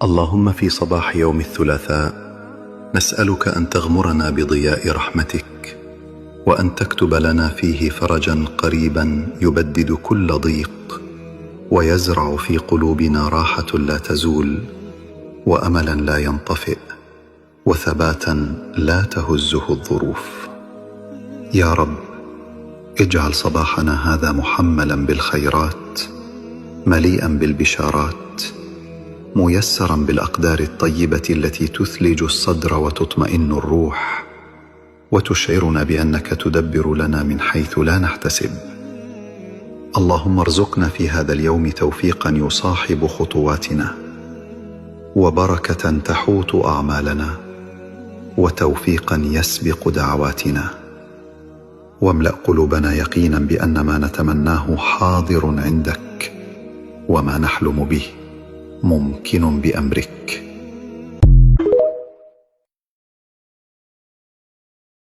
اللهم في صباح يوم الثلاثاء نسألك أن تغمرنا بضياء رحمتك، وأن تكتب لنا فيه فرجا قريبا يبدد كل ضيق، ويزرع في قلوبنا راحة لا تزول، وأملا لا ينطفئ، وثباتا لا تهزه الظروف. يا رب، اجعل صباحنا هذا محملا بالخيرات، مليئا بالبشارات، ميسرا بالأقدار الطيبة التي تثلج الصدر وتطمئن الروح، وتشعرنا بأنك تدبر لنا من حيث لا نحتسب. اللهم ارزقنا في هذا اليوم توفيقا يصاحب خطواتنا، وبركة تحوط أعمالنا، وتوفيقا يسبق دعواتنا، واملأ قلوبنا يقينا بأن ما نتمناه حاضر عندك، وما نحلم به ممكن بأمرك.